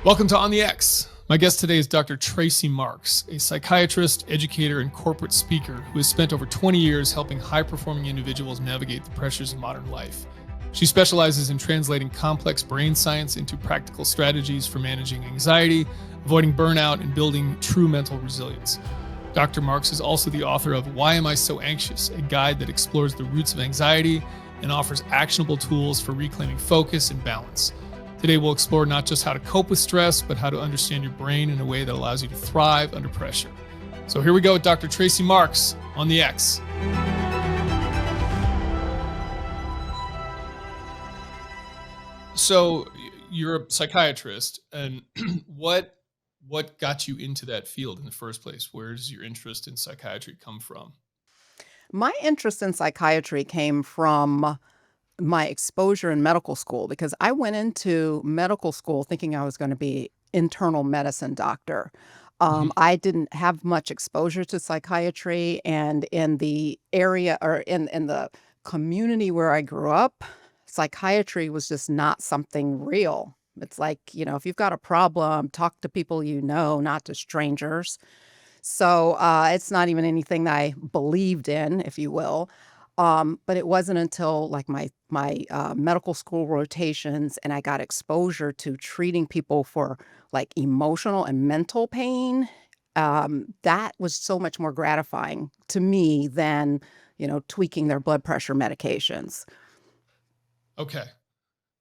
Welcome to On the X. My guest today is Dr. Tracey Marks, a psychiatrist, educator, and corporate speaker who has spent over 20 years helping high-performing individuals navigate the pressures of modern life. She specializes in translating complex brain science into practical strategies for managing anxiety, avoiding burnout, and building true mental resilience. Dr. Marks is also the author of Why Am I So Anxious?, a guide that explores the roots of anxiety and offers actionable tools for reclaiming focus and balance. Today, we'll explore not just how to cope with stress, but how to understand your brain in a way that allows you to thrive under pressure. So here we go with Dr. Tracey Marks on the X. So you're a psychiatrist, and what got you into that field in the first place? Where does your interest in psychiatry come from? My interest in psychiatry came from my exposure in medical school because I went into medical school thinking I was going to be internal medicine doctor. Mhm. I didn't have much exposure to psychiatry, and in the area or in the community where I grew up, psychiatry was just not something real. It's like, if you've got a problem, talk to people you know, not to strangers. So, it's not even anything that I believed in, if you will. But it wasn't until like my medical school rotations and I got exposure to treating people for like emotional and mental pain. That was so much more gratifying to me than, tweaking their blood pressure medications. Okay,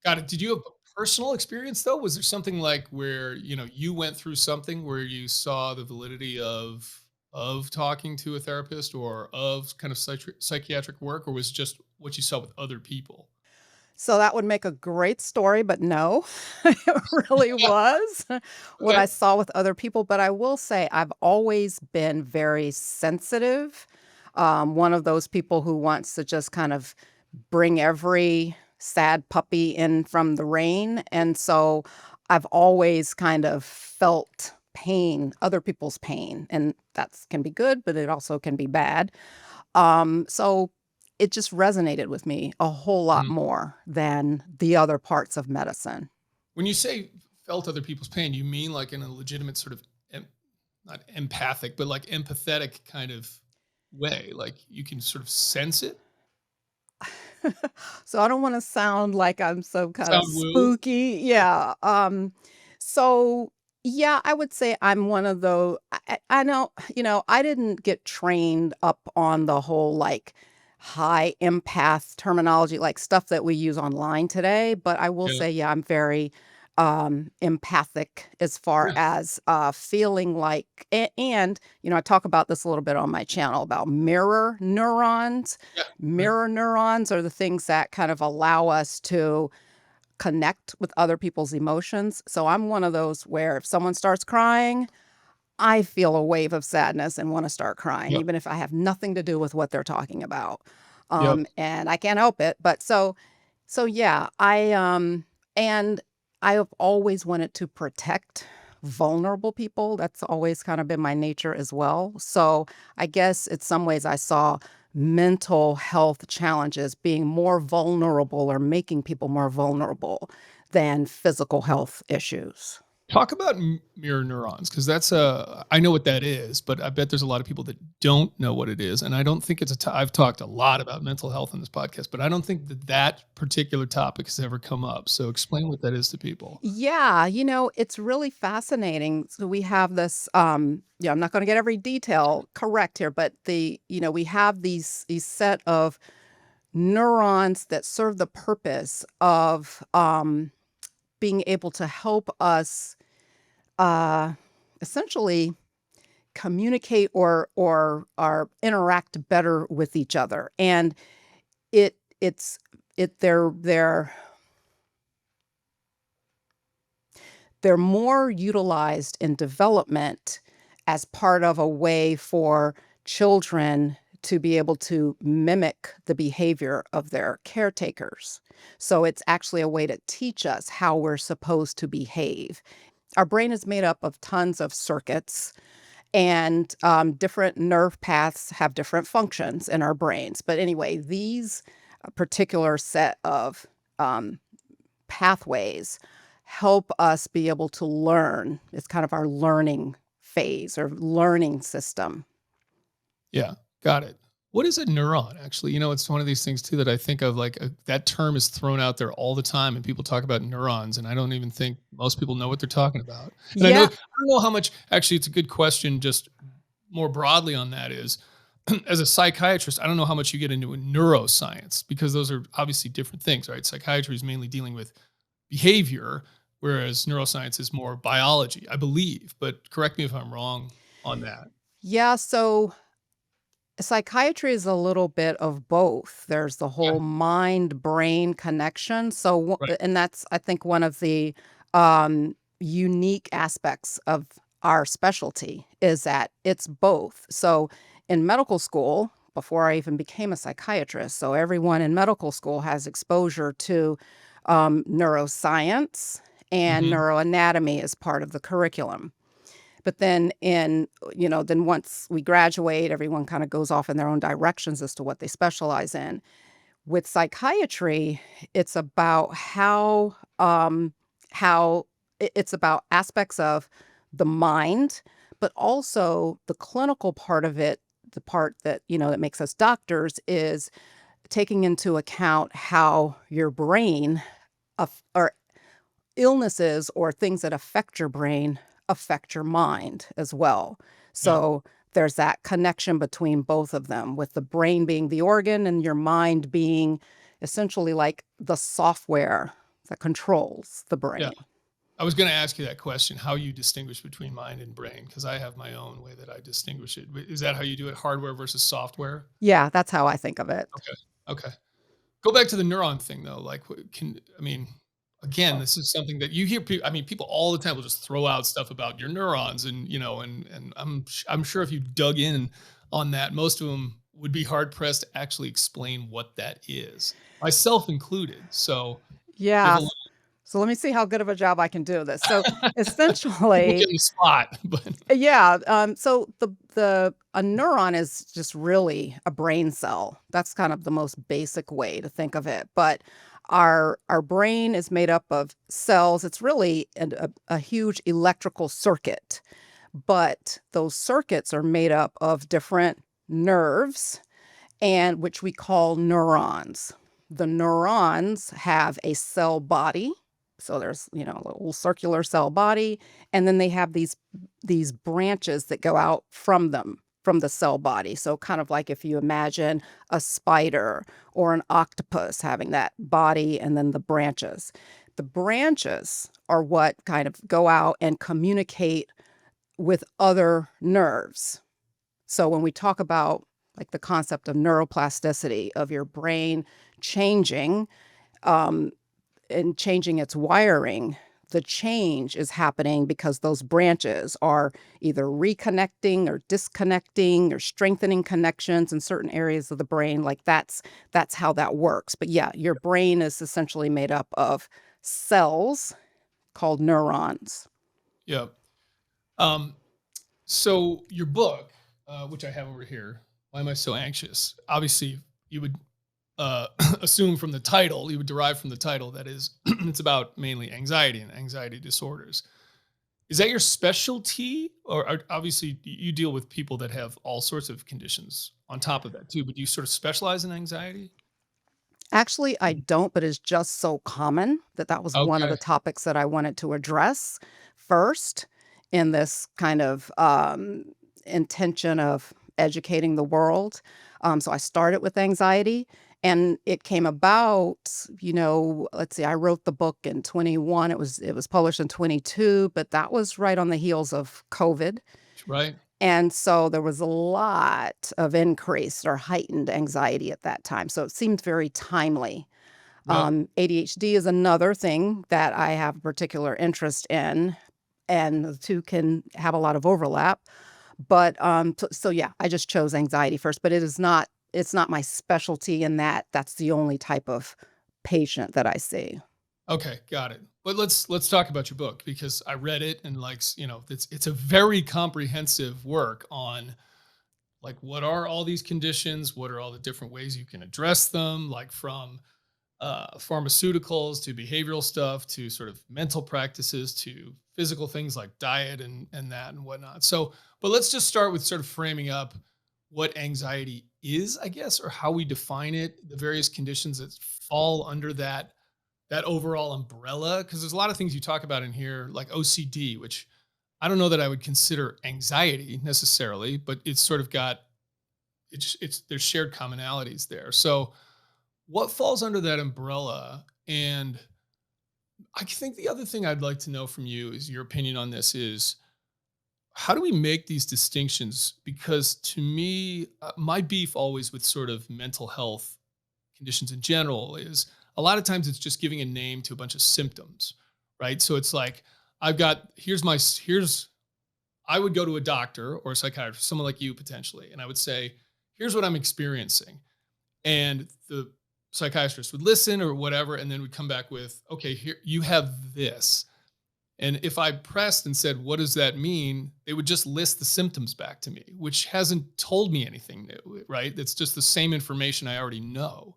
got it. Did you have a personal experience though? Was there something like where, you went through something where you saw the validity of talking to a therapist or of kind of psychiatric work, or was it just what you saw with other people? So that would make a great story, but no, it really was what I Okay. saw with other people. But I will say I've always been very sensitive. One of those people who wants to just kind of bring every sad puppy in from the rain. And so I've always kind of felt pain, other people's pain. And that can be good, but it also can be bad. So it just resonated with me a whole lot Mhm. more than the other parts of medicine. When you say felt other people's pain, you mean like in a legitimate sort of not empathic, but like empathetic kind of way. Like you can sort of sense it. So I don't wanna sound like I'm some kinda Sound woo. spooky. Yeah, so, yeah, I would say I'm one of those. I know, I didn't get trained up on the whole, like, high empath terminology, like, stuff that we use online today, but I will Yeah. say, yeah, I'm very, empathic as far Yeah. as, feeling like and, I talk about this a little bit on my channel about mirror neurons. Yeah. Right. Mirror neurons are the things that kind of allow us to connect with other people's emotions. So I'm one of those where if someone starts crying, I feel a wave of sadness and want to start crying, Yep. even if I have nothing to do with what they're talking about. Yep. And I can't help it. But so yeah, and I have always wanted to protect vulnerable people. That's always kind of been my nature as well. So I guess in some ways I saw mental health challenges being more vulnerable or making people more vulnerable than physical health issues. Talk about mirror neurons because I know what that is, but I bet there's a lot of people that don't know what it is. And I don't think I've talked a lot about mental health on this podcast, but I don't think that particular topic has ever come up. So explain what that is to people. Yeah, it's really fascinating. So we have this I'm not going to get every detail correct here, but we have these set of neurons that serve the purpose of being able to help us uh essentially communicate or interact better with each other. And it's they're more utilized in development as part of a way for children to be able to mimic the behavior of their caretakers. So it's actually a way to teach us how we're supposed to behave. Our brain is made up of tons of circuits, and different nerve paths have different functions in our brains. But anyway, these particular set of um, pathways help us be able to learn. It's kind of our learning phase or learning system. Yeah, got it. What is a neuron actually? It's one of these things too that I think of like that term is thrown out there all the time and people talk about neurons and I don't even think most people know what they're talking about. And I Yeah. don't know how much actually it's a good question just more broadly on that is as a psychiatrist, I don't know how much you get into neuroscience because those are obviously different things, right? Psychiatry is mainly dealing with behavior, whereas neuroscience is more biology, I believe. But correct me if I'm wrong on that. Yeah. So psychiatry is a little bit of both. There's the Okay. whole mind brain connection. So, Right. and that's, I think, one of the unique aspects of our specialty is that it's both. So, in medical school, before I even became a psychiatrist, so everyone in medical school has exposure to neuroscience and Hmm. neuroanatomy as part of the curriculum. But then then once we graduate, everyone kind of goes off in their own directions as to what they specialize in. With psychiatry, it's about it's about aspects of the mind, but also the clinical part of it, the part that, that makes us doctors is taking into account how your brain or illnesses or things that affect your brain affect your mind as well. Yeah. So there's that connection between both of them, with the brain being the organ and your mind being essentially like the software that controls the Yeah. brain. I was going to ask you that question, how you distinguish between mind and brain, because I have my own way that I distinguish it. Is that how you do it, hardware versus software? Yeah, that's how I think of it. Okay. Okay. Go back to the neuron thing though. Like, I mean, again, this is something that you hear. I mean, people all the time will just throw out stuff about your neurons, and and I'm sure if you dug in on that, most of them would be hard pressed to actually explain what that is, myself included. So give Yeah. a little So let me see how good of a job I can do this. So put you essentially, on the spot, but yeah. So the a neuron is just really a brain cell. That's kind of the most basic way to think of it. But our brain is made up of cells. It's really a huge electrical circuit, but those circuits are made up of different nerves, and which we call neurons. The neurons have a cell body. So there's, a little circular cell body, and then they have these branches that go out from them, from the cell body. So kind of like if you imagine a spider or an octopus having that body and then the branches. The branches are what kind of go out and communicate with other nerves. So when we talk about like the concept of neuroplasticity of your brain changing, um, and changing its wiring, the change is happening because those branches are either reconnecting or disconnecting or strengthening connections in certain areas of the brain. Like that's how that works. But yeah, your brain is essentially made up of cells called neurons. yeah. Um, so your book, which I have over here, Why Am I So Anxious? Obviously, you would assume from the title, you would derive from the title that is, it's about mainly anxiety and anxiety disorders. Is that your specialty, or obviously you deal with people that have all sorts of conditions on top of that too? But do you sort of specialize in anxiety? Actually, I don't, but it's just so common that that was one of Okay, the topics that I wanted to address first in this kind of intention of educating the world. So I started with anxiety, and it came about, let's see, I wrote the book in 21. It was published in 22, but that was right on the heels of COVID. right. And so there was a lot of increased or heightened anxiety at that time. So it seemed very timely. Yep. ADHD is another thing that I have a particular interest in, and the two can have a lot of overlap. But so yeah, I just chose anxiety first, but it's not my specialty in that that's the only type of patient that I see. Okay, got it. But let's talk about your book because I read it and it's a very comprehensive work on like what are all these conditions, what are all the different ways you can address them, like from pharmaceuticals to behavioral stuff to sort of mental practices to physical things like diet and that and whatnot. So, but let's just start with sort of framing up what anxiety is, I guess, or how we define it, the various conditions that fall under that overall umbrella. Because there's a lot of things you talk about in here, like OCD, which I don't know that I would consider anxiety necessarily, but it's sort of got it's there's shared commonalities there. So what falls under that umbrella? And I think the other thing I'd like to know from you is your opinion on this is how do we make these distinctions? Because to me, my beef always with sort of mental health conditions in general is a lot of times it's just giving a name to a bunch of symptoms, right? So it's like, here's, I would go to a doctor or a psychiatrist, someone like you potentially, and I would say, here's what I'm experiencing. And the psychiatrist would listen or whatever, and then would come back with, okay, here you have this. And if I pressed and said, what does that mean? They would just list the symptoms back to me, which hasn't told me anything new, right? It's just the same information I already know.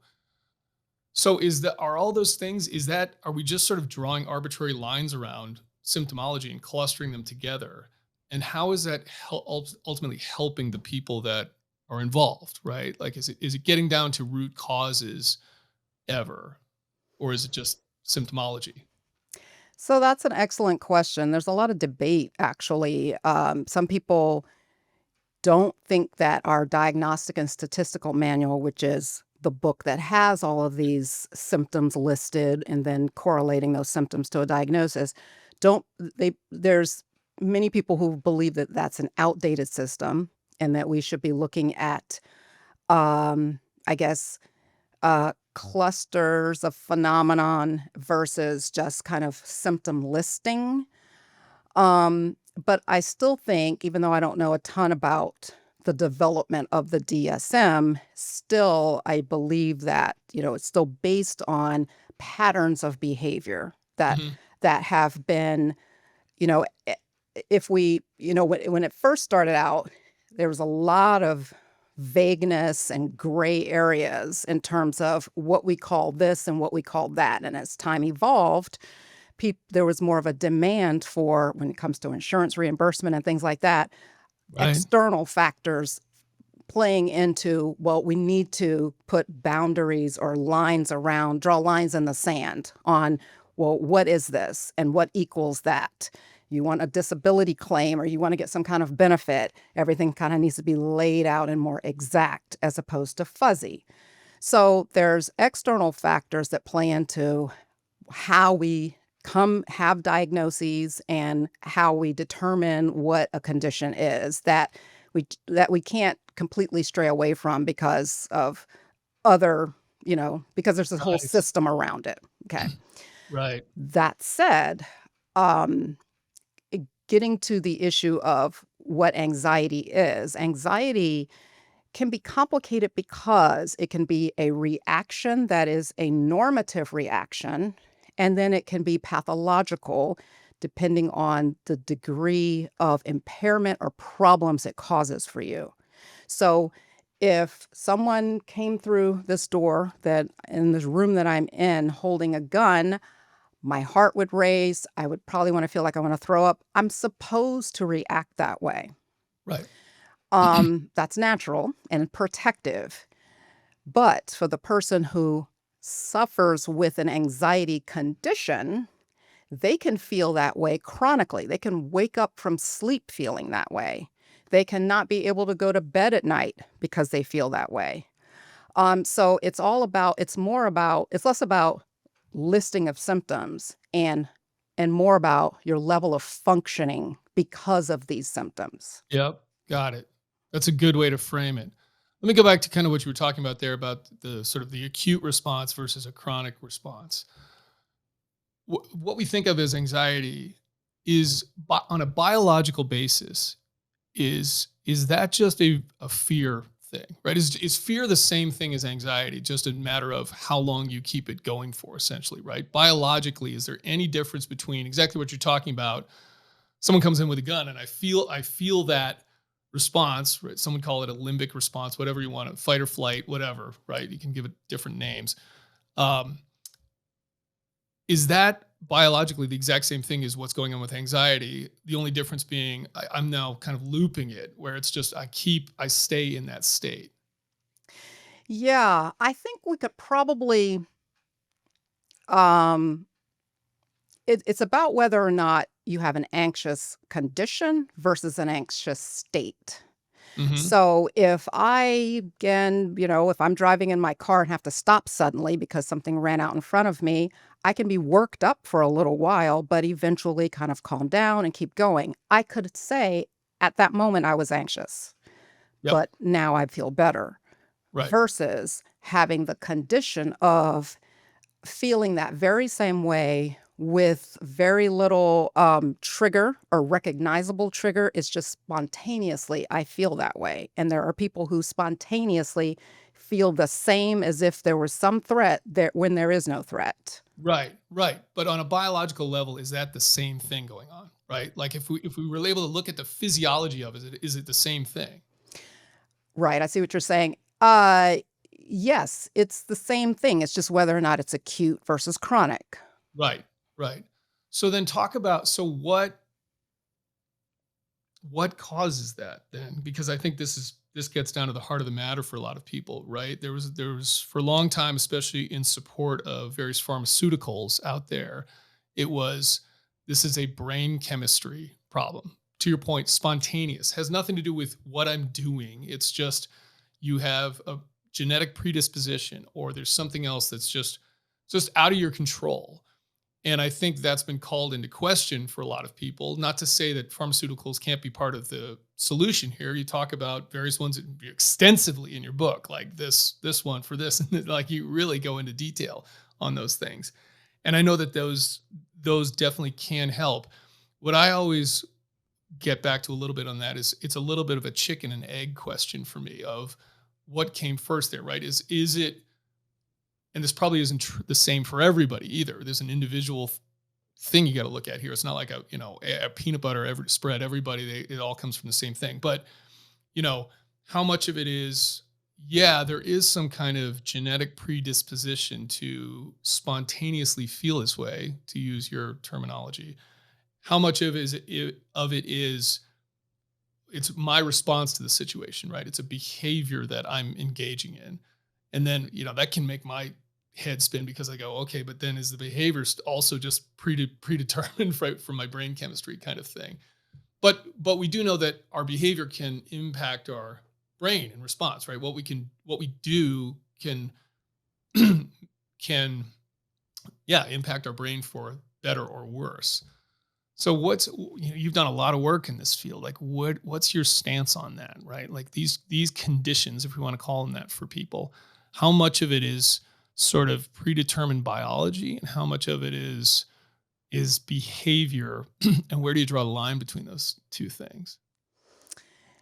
So are all those things, are we just sort of drawing arbitrary lines around symptomology and clustering them together? And how is that ultimately helping the people that are involved, right? Like, is it getting down to root causes ever, or is it just symptomology? So that's an excellent question. There's a lot of debate, actually. Some people don't think that our diagnostic and statistical manual, which is the book that has all of these symptoms listed and then correlating those symptoms to a diagnosis, don't they? There's many people who believe that that's an outdated system and that we should be looking at, I guess, clusters of phenomenon versus just kind of symptom listing. But I still think, even though I don't know a ton about the development of the DSM, still I believe that, it's still based on patterns of behavior that Mhm. have been, you know, i- if we, when it first started out, there was a lot of vagueness and gray areas in terms of what we call this and what we call that. And as time evolved, there was more of a demand for, when it comes to insurance reimbursement and things like that, Right. external factors playing into, well, we need to put boundaries or lines around, draw lines in the sand on, well, what is this and what equals that? You want a disability claim or you want to get some kind of benefit, everything kind of needs to be laid out and more exact as opposed to fuzzy. So there's external factors that play into how we have diagnoses and how we determine what a condition is that we can't completely stray away from because of other, because there's this whole Right. system around it. Okay. Right. That said, um, getting to the issue of what anxiety can be complicated because it can be a reaction that is a normative reaction, and then it can be pathological depending on the degree of impairment or problems it causes for you. So, if someone came through this door, that in this room that I'm in holding a gun, my heart would race. I would probably want to feel like I want to throw up. I'm supposed to react that way. Right. That's natural and protective. But for the person who suffers with an anxiety condition, they can feel that way chronically. They can wake up from sleep feeling that way. They cannot be able to go to bed at night because they feel that way. So it's less about listing of symptoms and more about your level of functioning because of these symptoms. Yep. Got it. That's a good way to frame it. Let me go back to kind of what you were talking about there about the sort of the acute response versus a chronic response. What we think of as anxiety is on a biological basis is that just a fear thing, right? Is fear the same thing as anxiety, just a matter of how long you keep it going for, essentially, right? Biologically, is there any difference between exactly what you're talking about? Someone comes in with a gun and I feel that response, right? Someone call it a limbic response, whatever you want, fight or flight, whatever, right? You can give it different names. Um, Is that biologically the exact same thing as what's going on with anxiety? The only difference being I'm now kind of looping it where it's just I stay in that state. Yeah, I think we could probably, um it's about whether or not you have an anxious condition versus an anxious state. Hmm. So if I again, if I'm driving in my car and have to stop suddenly because something ran out in front of me, I can be worked up for a little while, but eventually kind of calm down and keep going. I could say at that moment I was anxious, Yep. but now I feel better Right. versus having the condition of feeling that very same way with very little trigger or recognizable trigger. It's just spontaneously I feel that way. And there are people who spontaneously feel the same as if there was some threat there when there is no threat. Right. Right. But on a biological level, is that the same thing going on? Right. Like if we were able to look at the physiology of it, is it the same thing? Right. I see what you're saying. Yes, it's the same thing. It's just whether or not it's acute versus chronic. Right. Right. So then talk about what causes that then? Because I think this gets down to the heart of the matter for a lot of people, right? There was for a long time, especially in support of various pharmaceuticals out there, it was this is a brain chemistry problem. To your point, spontaneous has nothing to do with what I'm doing. It's just you have a genetic predisposition or there's something else that's just out of your control. And I think that's been called into question for a lot of people. Not to say that pharmaceuticals can't be part of the solution here. You talk about various ones extensively in your book, like this one for this, and like you really go into detail on those things. And I know that those definitely can help. What I always get back to a little bit on that is it's a little bit of a chicken and egg question for me of what came first there, right? Is it, and this probably isn't the same for everybody either. There's an individual thing you got to look at here. It's not like a peanut butter spread. Everybody, it all comes from the same thing. But you know how much of it is, yeah, there is some kind of genetic predisposition to spontaneously feel this way, to use your terminology. How much of it is it's my response to the situation, right? It's a behavior that I'm engaging in. And then, that can make my head spin because I go, okay, but then is the behavior also just predetermined right from my brain chemistry kind of thing? But we do know that our behavior can impact our brain in response, right? What we do can yeah, impact our brain for better or worse. So you've done a lot of work in this field. Like what's your stance on that, right? Like these conditions, if we want to call them that for people, how much of it is sort of predetermined biology and how much of it is behavior and where do you draw the line between those two things?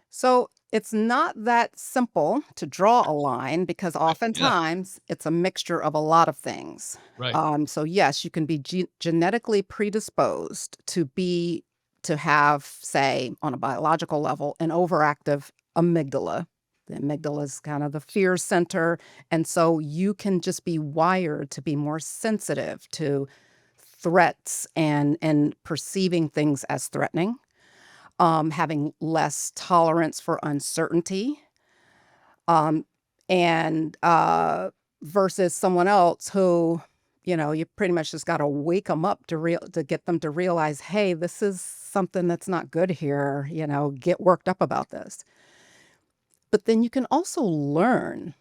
So it's not that simple to draw a line because Yeah, oftentimes it's a mixture of a lot of things. right. So yes, you can be genetically predisposed to have, say, on a biological level, an overactive amygdala. The amygdala is kind of the fear center, and so you can just be wired to be more sensitive to threats and perceiving things as threatening, having less tolerance for uncertainty, um, and versus someone else who, you pretty much just got to wake them up to get them to realize, hey, this is something that's not good here. Get worked up about this. But then you can also learn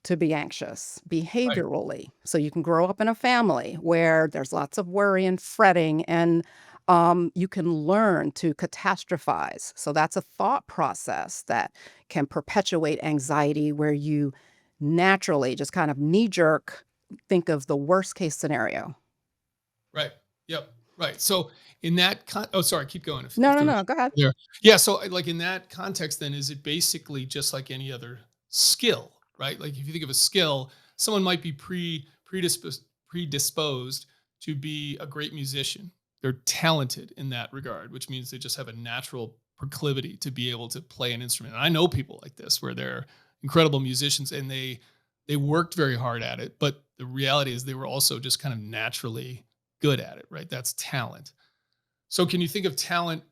to be anxious Right. behaviorally. So you can grow up in a family where there's lots of worry and fretting, and you can learn to catastrophize. So that's a thought process that can perpetuate anxiety where you naturally just kind of knee jerk think of the worst case scenario. Right. Yep. Right. So in that oh, sorry, keep going No, if no, there no. was Go ahead. there. Yeah. So like in that context, then is it basically just like any other skill, right? Like if you think of a skill, someone might be predisposed to be a great musician. They're talented in that regard, which means they just have a natural proclivity to be able to play an instrument. And I know people like this where they're incredible musicians and they worked very hard at it, but the reality is they were also just kind of naturally good at it, right? That's talent. So can you think of talent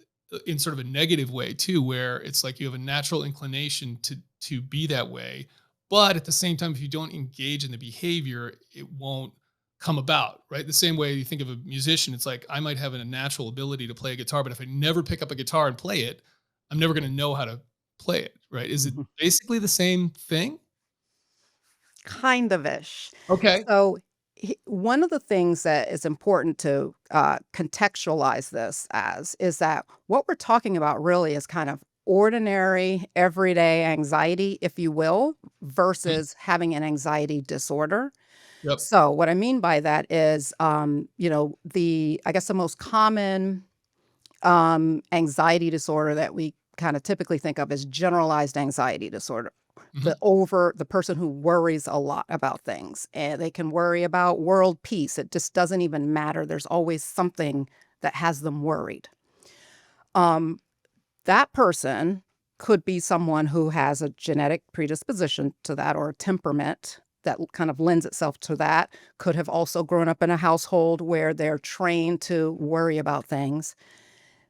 in sort of a negative way too, where it's like you have a natural inclination to be that way, but at the same time, if you don't engage in the behavior, it won't come about, right? The same way you think of a musician, it's like I might have a natural ability to play a guitar, but if I never pick up a guitar and play it, I'm never going to know how to play it, right? Is it Mhm. basically the same thing? Kind of ish. Okay. So, one of the things that is important to contextualize this as is that what we're talking about really is kind of ordinary, everyday anxiety, if you will, Mhm. versus having an anxiety disorder. Yep. So, what I mean by that is, I guess the most common anxiety disorder that we kind of typically think of is generalized anxiety disorder. Mhm. The person who worries a lot about things, and they can worry about world peace. It just doesn't even matter. There's always something that has them worried. Um, that person could be someone who has a genetic predisposition to that or a temperament that kind of lends itself to that. Could have also grown up in a household where they're trained to worry about things.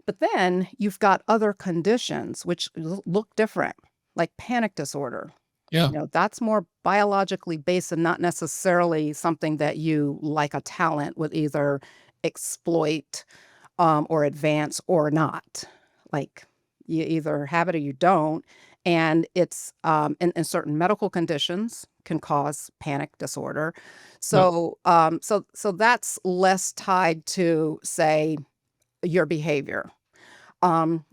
But then you've got other conditions which look different, like panic disorder. Yeah. That's more biologically based and not necessarily something that you, like a talent, would either exploit or advance or not. Like you either have it or you don't. And it's in certain medical conditions can cause panic disorder. Yep. So that's less tied to, say, your behavior.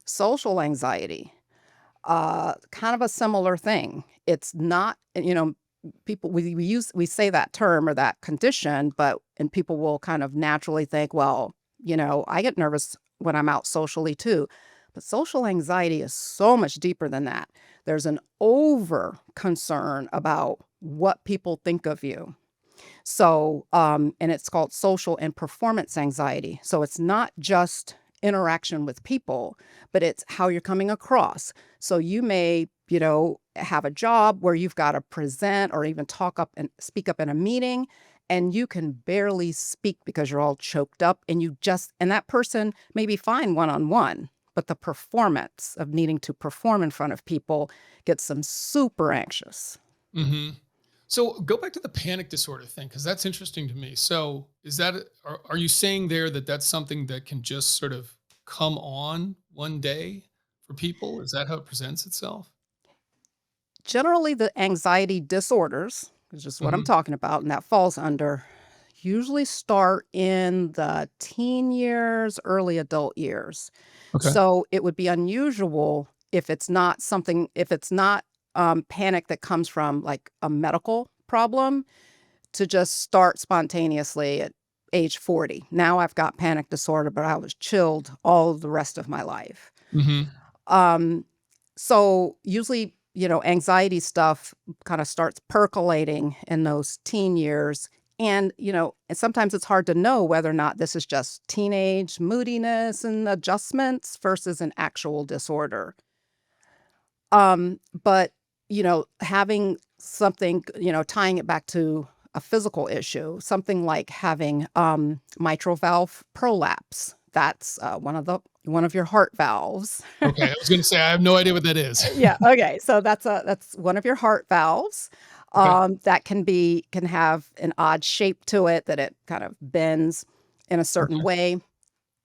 Social anxiety, kind of a similar thing. It's not, people we say that term or that condition, and people will kind of naturally think, well, I get nervous when I'm out socially too. But social anxiety is so much deeper than that. There's an over concern about what people think of you. So, and it's called social and performance anxiety. So it's not just interaction with people, but it's how you're coming across. So you may, have a job where you've got to present or even talk up and speak up in a meeting, and you can barely speak because you're all choked up, and that person may be fine one on one. But the performance of needing to perform in front of people gets them super anxious. Hmm. So go back to the panic disorder thing because that's interesting to me. So is that are you saying there that that's something that can just sort of come on one day for people? Is that how it presents itself? Generally, the anxiety disorders, is just what I'm Hmm. talking about, and that falls under, usually start in the teen years, early adult years. Okay. So it would be unusual if it's not panic that comes from like a medical problem to just start spontaneously at age 40. Now I've got panic disorder, but I was chilled all of the rest of my life. Hmm. Um, so usually, anxiety stuff kind of starts percolating in those teen years. And sometimes it's hard to know whether or not this is just teenage moodiness and adjustments versus an actual disorder. But, having something, tying it back to a physical issue, something like having mitral valve prolapse. That's one of your heart valves. Okay. I was going to say I have no idea what that is. Yeah, okay, so that's one of your heart valves, Okay. that can have an odd shape to it that it kind of bends in a certain Okay. way,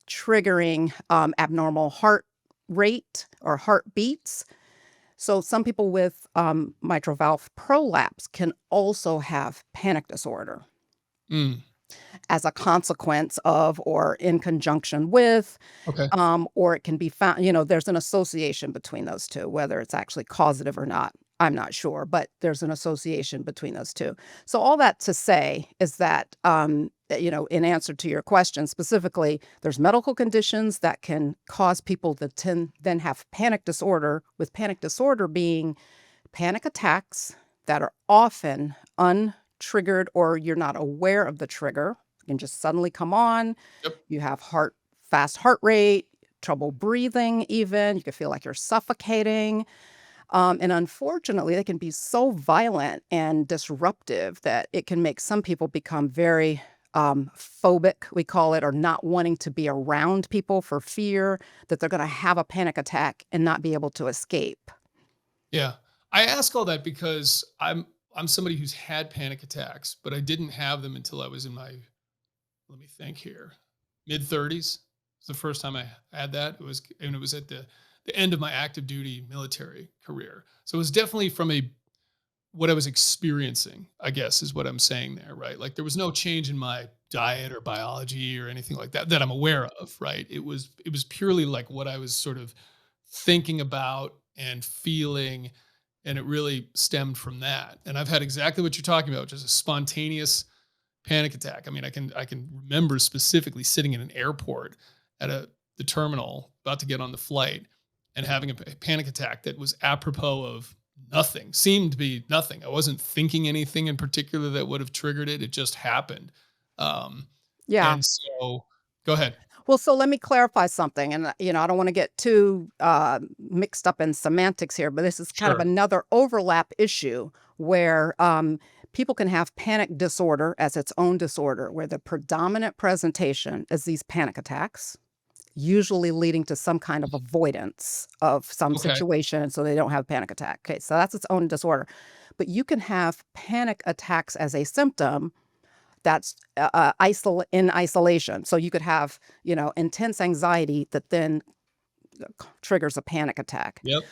triggering, abnormal heart rate or heartbeats. So some people with, mitral valve prolapse can also have panic disorder Mm. as a consequence of or in conjunction with. Okay. Or it can be found, there's an association between those two, whether it's actually causative or not. I'm not sure, but there's an association between those two. So all that to say is that, in answer to your question specifically, there's medical conditions that can cause people to then have panic disorder, with panic disorder being panic attacks that are often untriggered or you're not aware of the trigger. It can just suddenly come on. Yep. You have fast heart rate, trouble breathing even, you can feel like you're suffocating, and unfortunately, they can be so violent and disruptive that it can make some people become very, phobic, we call it, or not wanting to be around people for fear that they're going to have a panic attack and not be able to escape. Yeah. I ask all that because I'm somebody who's had panic attacks, but I didn't have them until I was in my, let me think here, mid 30s. It's the first time I had that. It was at the end of my active duty military career. So it was definitely from a what I was experiencing, I guess is what I'm saying there, right? Like there was no change in my diet or biology or anything like that that I'm aware of, right? It was purely like what I was sort of thinking about and feeling, and it really stemmed from that. And I've had exactly what you're talking about, which is a spontaneous panic attack. I mean, I can remember specifically sitting in an airport at the terminal about to get on the flight and having a panic attack that was apropos of nothing, seemed to be nothing. I wasn't thinking anything in particular that would have triggered it. It just happened. Um, Yeah. and so go ahead. Well, so let me clarify something. And, I don't want to get too mixed up in semantics here, but this is kind of Sure. another overlap issue where people can have panic disorder as its own disorder, where the predominant presentation is these panic attacks, usually leading to some kind of avoidance of some Okay. situation. And so they don't have a panic attack. Okay. So that's its own disorder. But you can have panic attacks as a symptom that's in isolation. So you could have, intense anxiety that then triggers a panic attack. Yep.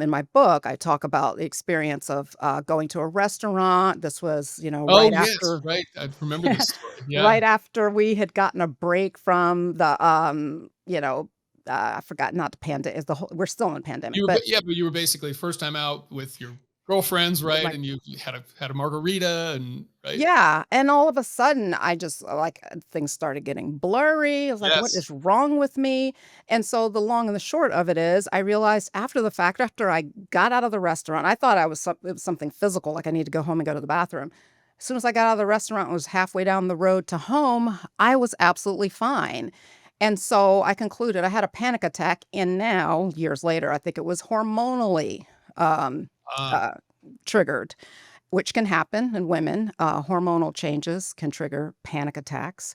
In my book, I talk about the experience of going to a restaurant. This was, Oh, yes. Right. I remember this story. Yeah. right after we had gotten a break from the, I forgot, not the pandemic. Is the whole, we're still in a pandemic, but Yeah, but you were basically first time out with your girlfriends, right? my And you had a margarita and right? Yeah, and all of a sudden, I just, things started getting blurry. I was like, "What Yes. is wrong with me?" And so the long and the short of it is, I realized after the fact, after I got out of the restaurant, I thought it was something physical, like I need to go home and go to the bathroom. As soon as I got out of the restaurant and was halfway down the road to home, I was absolutely fine. And so I concluded I had a panic attack, and now, years later, I think it was hormonally, um, Ah, uh, triggered, which can happen in women. Hormonal changes can trigger panic attacks.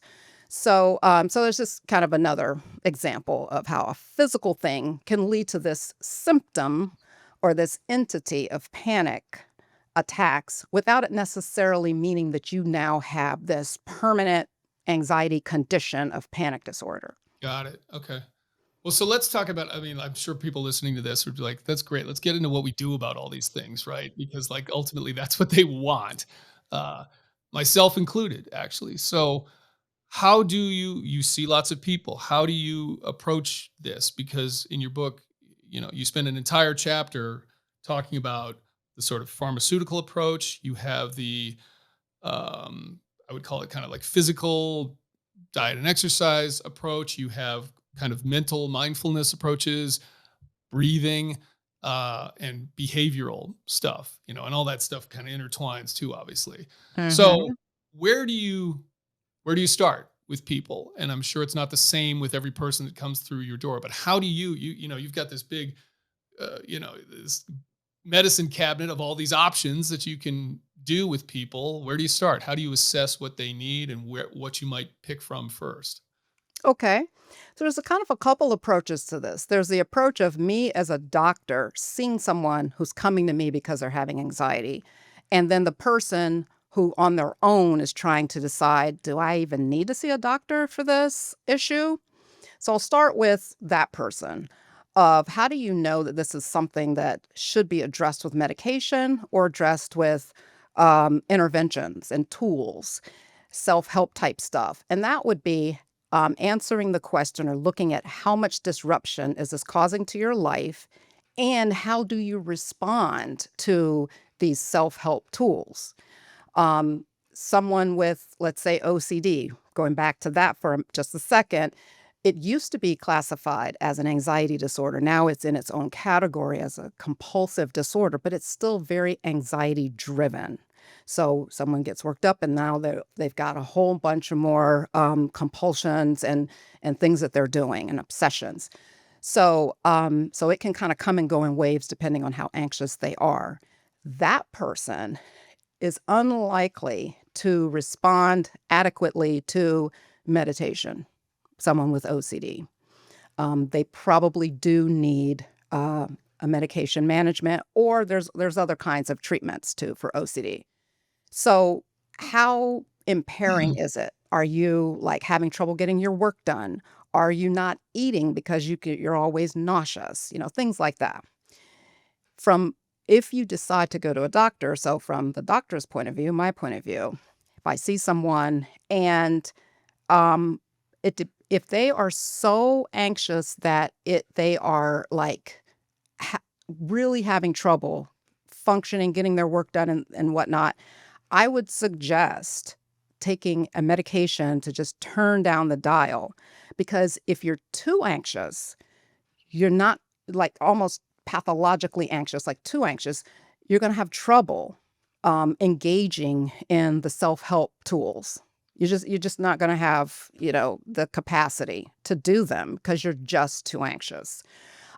So there's just kind of another example of how a physical thing can lead to this symptom or this entity of panic attacks without it necessarily meaning that you now have this permanent anxiety condition of panic disorder. got it. Okay. Well, so let's talk about, I mean, I'm sure people listening to this would be like, that's great. Let's get into what we do about all these things, right? Because like ultimately that's what they want. Uh Myself included, actually. So how do you see lots of people? How do you approach this? Because in your book, you spend an entire chapter talking about the sort of pharmaceutical approach. You have the I would call it kind of like physical diet and exercise approach. You have kind of mental mindfulness approaches, breathing, and behavioral stuff, and all that stuff kind of intertwines too, obviously. So Mhm. where do you start with people? And I'm sure it's not the same with every person that comes through your door, but how do you've got this big, this medicine cabinet of all these options that you can do with people. Where do you start? How do you assess what they need and what you might pick from first? Okay. So there's a kind of a couple approaches to this. There's the approach of me as a doctor seeing someone who's coming to me because they're having anxiety. And then the person who on their own is trying to decide, do I even need to see a doctor for this issue? So I'll start with that person of how do you know that this is something that should be addressed with medication or addressed with interventions and tools, self-help type stuff. And that would be answering the question or looking at how much disruption is this causing to your life and how do you respond to these self-help tools. Someone with, let's say, OCD, going back to that for just a second, it used to be classified as an anxiety disorder. Now it's in its own category as a compulsive disorder, but it's still very anxiety driven. So someone gets worked up, and now they've got a whole bunch of more compulsions and things that they're doing and obsessions. So it can kind of come and go in waves depending on how anxious they are. That person is unlikely to respond adequately to meditation, someone with OCD. They probably do need a medication management, or there's other kinds of treatments too for OCD. So how impairing is it? Are you like having trouble getting your work done? Are you not eating because you're always nauseous? Things like that. From If you decide to go to a doctor, so from the doctor's point of view, my point of view, if I see someone and um, if they are so anxious that they are like really having trouble functioning, getting their work done and whatnot, I would suggest taking a medication to just turn down the dial. Because if you're too anxious, you're not like almost pathologically anxious, like too anxious, you're going to have trouble engaging in the self-help tools. You're just not going to have, the capacity to do them because you're just too anxious.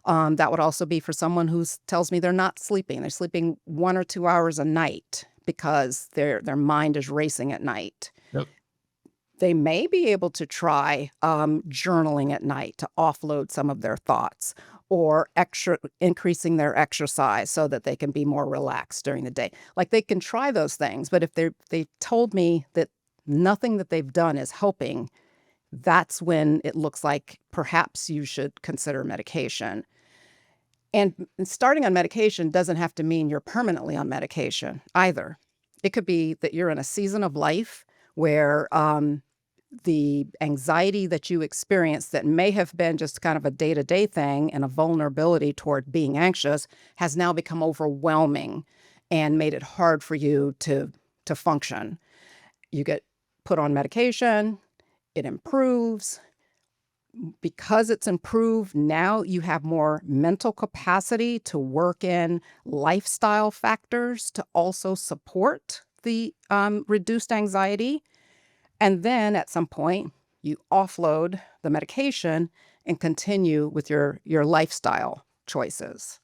That would also be for someone who tells me they're not sleeping. They're sleeping 1 or 2 hours a night because their mind is racing at night. Yep. They may be able to try journaling at night to offload some of their thoughts, or increasing their exercise so that they can be more relaxed during the day. Like, they can try those things, but if they told me that nothing that they've done is helping, that's when it looks like perhaps you should consider medication. And starting on medication doesn't have to mean you're permanently on medication either. It could be that you're in a season of life where the anxiety that you experience that may have been just kind of a day-to-day thing and a vulnerability toward being anxious has now become overwhelming and made it hard for you to function. You get put on medication, it improves. Because it's improved, now you have more mental capacity to work in lifestyle factors to also support the reduced anxiety. And then at some point, you offload the medication and continue with your lifestyle choices.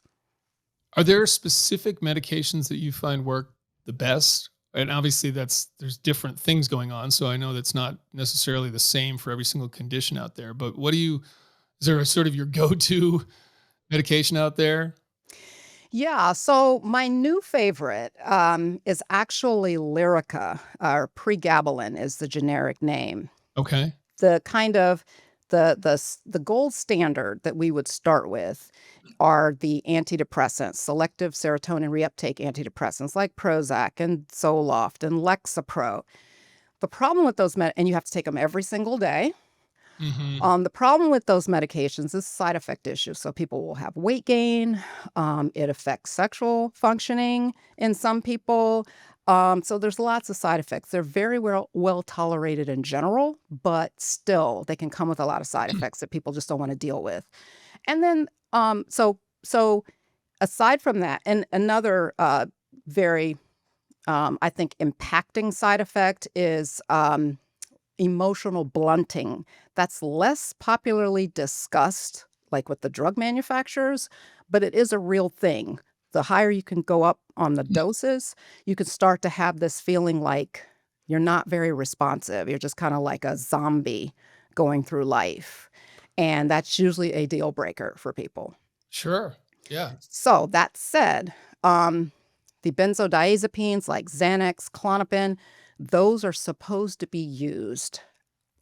Are there specific medications that you find work the best? And obviously there's different things going on. So I know that's not necessarily the same for every single condition out there, but is there a sort of your go-to medication out there? Yeah, so my new favorite is actually Lyrica, or pregabalin is the generic name. Okay. The kind of the gold standard that we would start with are the antidepressants, selective serotonin reuptake antidepressants like Prozac and Zoloft and Lexapro. The problem with those and you have to take them every single day. Hmm. The problem with those medications is side effect issues. So people will have weight gain. It affects sexual functioning in some people. So there's lots of side effects. They're very well tolerated in general, but still they can come with a lot of side effects that people just don't want to deal with. And then so aside from that, and another very I think impacting side effect is emotional blunting. That's less popularly discussed, like with the drug manufacturers, but it is a real thing. The higher you can go up on the doses, you can start to have this feeling like you're not very responsive. You're just kind of like a zombie going through life. And that's usually a deal breaker for people. Sure. Yeah. So that said, the benzodiazepines like Xanax, Klonopin, those are supposed to be used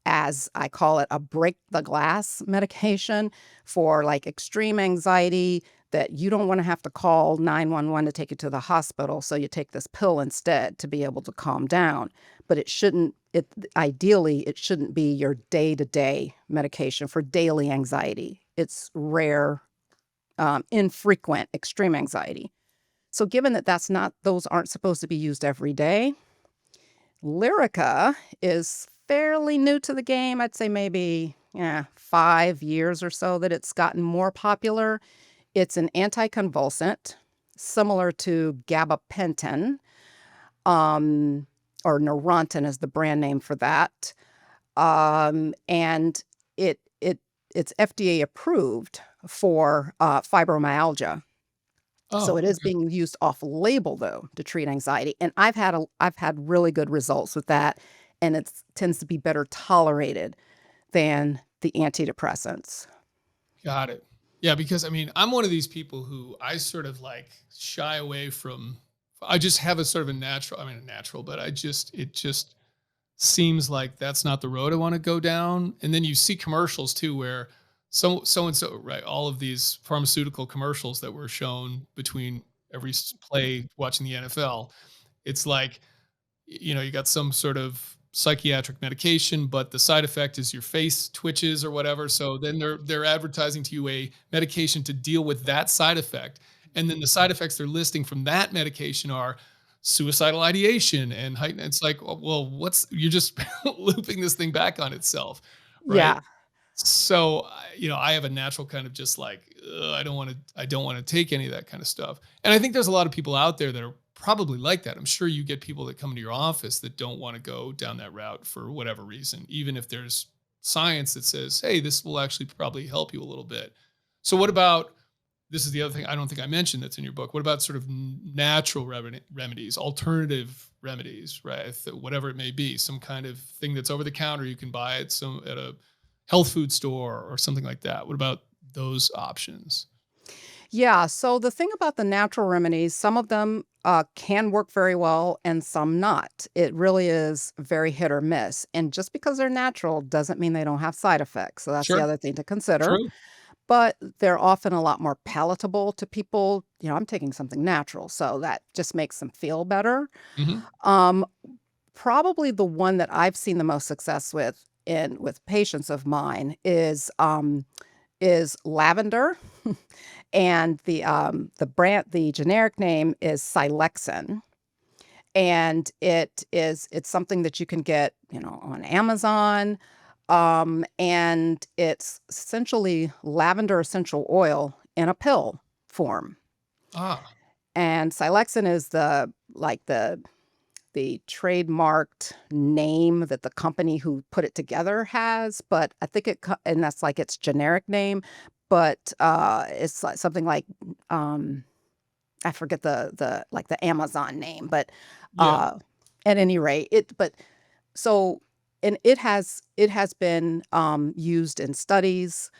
as, I call it, a break the glass medication for like extreme anxiety that you don't want to have to call 911 to take you to the hospital. So you take this pill instead to be able to calm down. But ideally, it shouldn't be your day-to-day medication for daily anxiety. It's rare, infrequent, extreme anxiety. So given that those aren't supposed to be used every day, Lyrica is fairly new to the game. I'd say maybe 5 years or so that it's gotten more popular. It's an anticonvulsant, similar to gabapentin, or Neurontin is the brand name for that. And it's FDA approved for fibromyalgia. So Oh, it is okay. being used off label though to treat anxiety. And I've had really good results with that. And it tends to be better tolerated than the antidepressants. Got it. Yeah, because I mean, I'm one of these people who I sort of like shy away from. I just have a sort of a natural, I mean, a natural, but it just seems like that's not the road I want to go down. And then you see commercials too, where so and so, right? All of these pharmaceutical commercials that were shown between every play watching the NFL. It's like, you got some sort of psychiatric medication, but the side effect is your face twitches or whatever. So then they're advertising to you a medication to deal with that side effect. And then the side effects they're listing from that medication are suicidal ideation and heightened. It's like, well, you're just looping this thing back on itself, right? Yeah. So, I have a natural kind of just like, I don't want to take any of that kind of stuff. And I think there's a lot of people out there that are probably like that. I'm sure you get people that come into your office that don't want to go down that route for whatever reason, even if there's science that says, hey, this will actually probably help you a little bit. So, what about this is the other thing I don't think I mentioned that's in your book. What about sort of natural remedies, alternative remedies, right? Whatever it may be, some kind of thing that's over the counter, you can buy it some at a health food store or something like that. What about those options? Yeah. So the thing about the natural remedies, some of them can work very well and some not. It really is very hit or miss. And just because they're natural doesn't mean they don't have side effects. So that's the Sure. other thing to consider. True. But they're often a lot more palatable to people. I'm taking something natural, so that just makes them feel better. Hmm. Um, Probably the one that I've seen the most success with patients of mine is lavender, and the generic name is Silexin, and it's something that you can get, on Amazon, and it's essentially lavender essential oil in a pill form. Ah, And Silexin is the trademarked name that the company who put it together has, but I think and that's like its generic name, but it's like something like um, I forget the Amazon name, but yeah. uh, at any rate, so and it has been used in studies,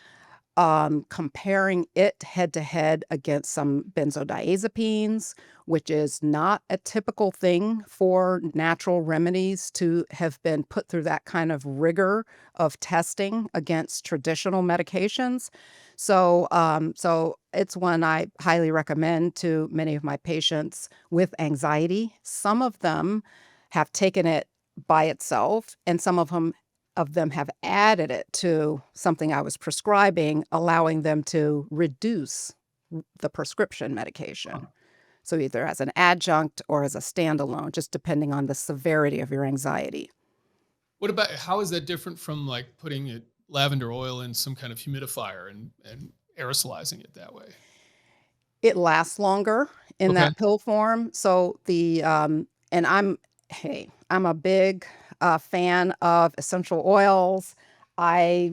comparing it head to head against some benzodiazepines, which is not a typical thing for natural remedies to have been put through that kind of rigor of testing against traditional medications. So it's one I highly recommend to many of my patients with anxiety. Some of them have taken it by itself, and some of them have added it to something I was prescribing, allowing them to reduce the prescription medication. So either as an adjunct or as a standalone, just depending on the severity of your anxiety. What about how is that different from like putting lavender oil in some kind of humidifier and aerosolizing it that way? It lasts longer in Okay. that pill form. So and I'm a big fan of essential oils. I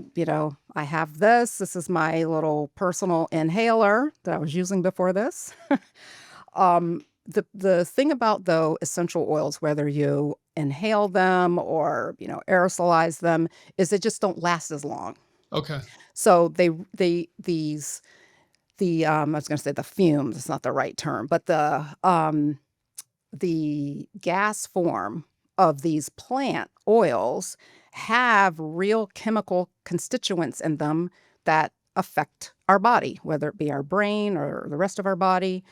have this. This is my little personal inhaler that I was using before this. The thing about though essential oils, whether you inhale them or aerosolize them, is they just don't last as long. Okay. So I was going to say the fumes. It's not the right term, but the gas form of these plant oils have real chemical constituents in them that affect our body, whether it be our brain or the rest of our body.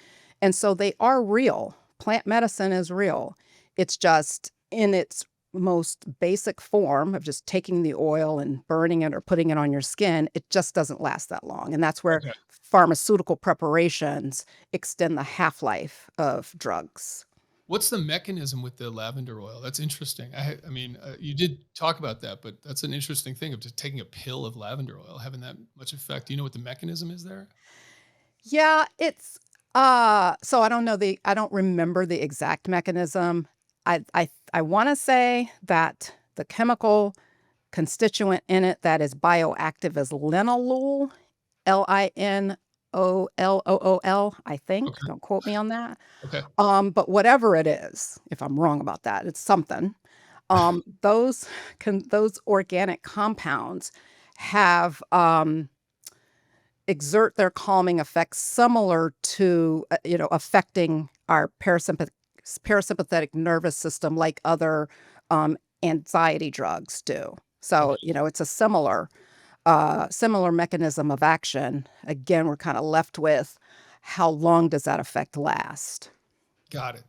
And so they are real. Plant medicine is real. It's just in its most basic form of just taking the oil and burning it or putting it on your skin, it just doesn't last that long. And that's where Okay. pharmaceutical preparations extend the half-life of drugs. What's the mechanism with the lavender oil? That's interesting. I mean, you did talk about that, but that's an interesting thing of just taking a pill of lavender oil having that much effect. Do you know what the mechanism is there? Yeah, it's so I don't remember the exact mechanism. I want to say that the chemical constituent in it that is bioactive is linalool, Ollool, I think. Okay. Don't quote me on that. Okay. But whatever it is, if I'm wrong about that, it's something. Those those organic compounds have exert their calming effects similar to affecting our parasympathetic nervous system like other anxiety drugs do. So Okay. it's a similar mechanism of action. Again, we're kind of left with how long does that effect last? Got it.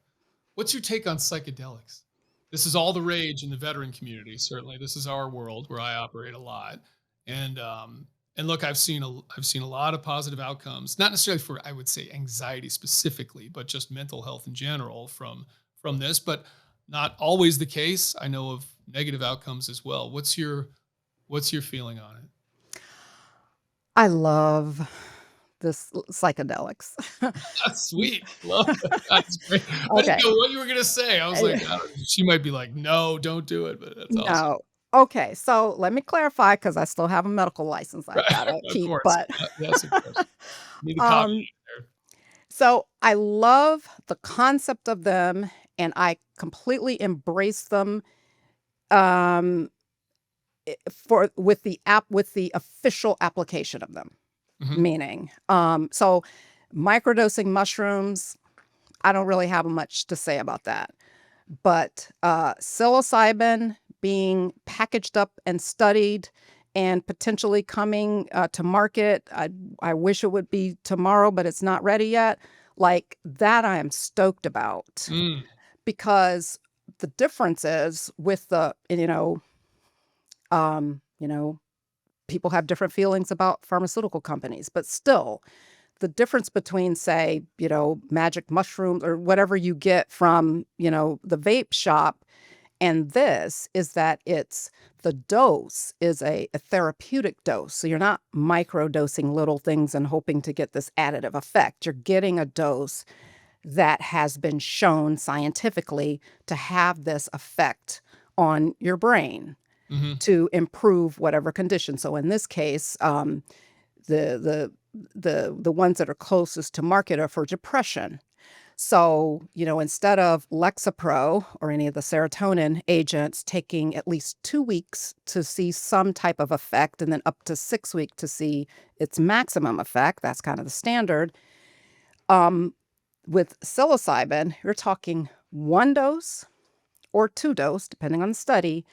What's your take on psychedelics? This is all the rage in the veteran community. Certainly, this is our world where I operate a lot, and look, I've seen a lot of positive outcomes, not necessarily for I would say anxiety specifically, but just mental health in general from this. But not always the case. I know of negative outcomes as well. What's your feeling on it? I love this psychedelics. That's sweet. Love it. That's great. I didn't Okay. know what you were gonna say. I was like, I don't, she might be like, no, don't do it, but that's awesome. No. Okay, so let me clarify because I still have a medical license I've Right. gotta Of keep, course. but Yes, of course. Need a copy um, there. so I love the concept of them and I completely embrace them um for with the official application of them. Mhm. Meaning, so microdosing mushrooms, I don't really have much to say about that. But psilocybin being packaged up and studied and potentially coming to market, I wish it would be tomorrow, but it's not ready yet. Like that, I am stoked about Mm, because the difference is with you know, people have different feelings about pharmaceutical companies, but still, the difference between, say, magic mushrooms or whatever you get from, the vape shop and this is that the dose is a therapeutic dose. So you're not micro dosing little things and hoping to get this additive effect. You're getting a dose that has been shown scientifically to have this effect on your brain mhm. to improve whatever condition. So in this case, the the ones that are closest to market are for depression. So, instead of Lexapro or any of the serotonin agents taking at least 2 weeks to see some type of effect and then up to 6 weeks to see its maximum effect, that's kind of the standard. Um, with psilocybin, you're talking one dose or two dose, depending on the study,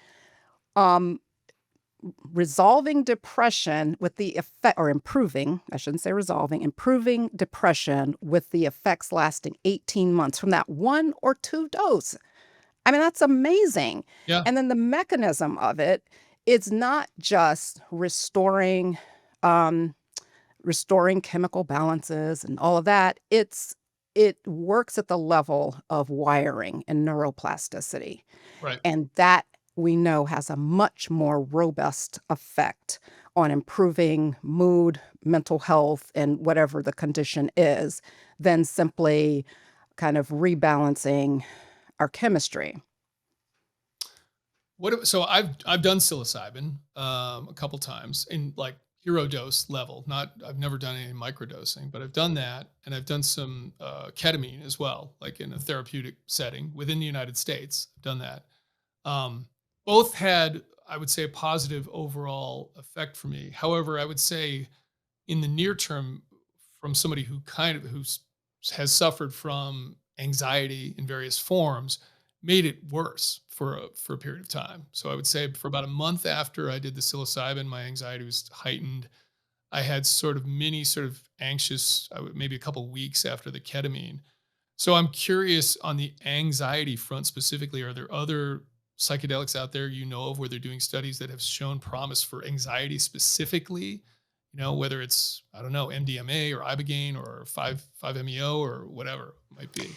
um, resolving depression with the effect or improving, I shouldn't say resolving, improving depression with the effects lasting 18 months from that one or two dose. I mean, that's amazing. Yeah. And then the mechanism of it is not just um, restoring chemical balances and all of that. It works at the level of wiring and neuroplasticity. Right. And that we know has a much more robust effect on improving mood, mental health, and whatever the condition is than simply kind of rebalancing our chemistry. So I've done psilocybin a couple times in like hero dose level. Not I've never done any microdosing, but I've done that, and I've done some ketamine as well, like in a therapeutic setting within the United States. I've done that. Um, Both had, I would say, a positive overall effect for me. However, I would say in the near term, from somebody who's has suffered from anxiety in various forms, made it worse for a period of time. So I would say for about a month after I did the psilocybin, my anxiety was heightened. I had sort of anxious, maybe a couple weeks after the ketamine. So I'm curious on the anxiety front specifically, are there other psychedelics out there you know of where they're doing studies that have shown promise for anxiety specifically? You know, whether it's, I don't know, MDMA or ibogaine or 5-MeO or whatever it might be.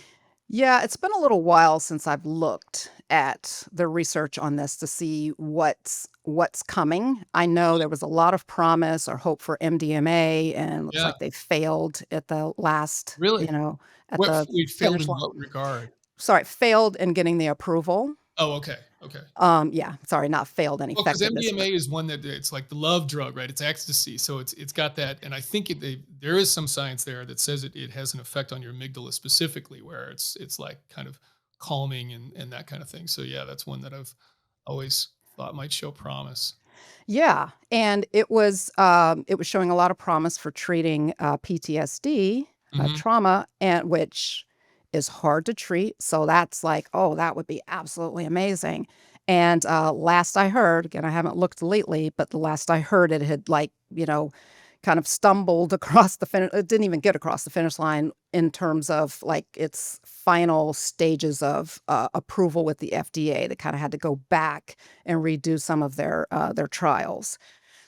Yeah, it's been a little while since I've looked at the research on this to see what's coming. I know there was a lot of promise or hope for MDMA, and looks Yeah, like they failed at the last, really. at What the we failed finish in line. what regard? Sorry, failed in getting the approval. Oh, okay. Okay. Yeah, sorry, not failed in Well, because effectiveness, but MDMA is one that it's like the love drug, right? It's ecstasy, so it's got that, and I think there is some science there that says it has an effect on your amygdala specifically, where it's like kind of calming and that kind of thing. So yeah, that's one that I've always thought might show promise. yeah, and it was showing a lot of promise for treating, PTSD, Hmm. trauma, and which is hard to treat, so that's like, "Oh, that would be absolutely amazing," and, last I heard, again, I haven't looked lately, but the last I heard, it had, like, kind of stumbled across the finish. It didn't even get across the finish line in terms of, like, its final stages of, approval with the FDA. They kinda had to go back and redo some of their trials.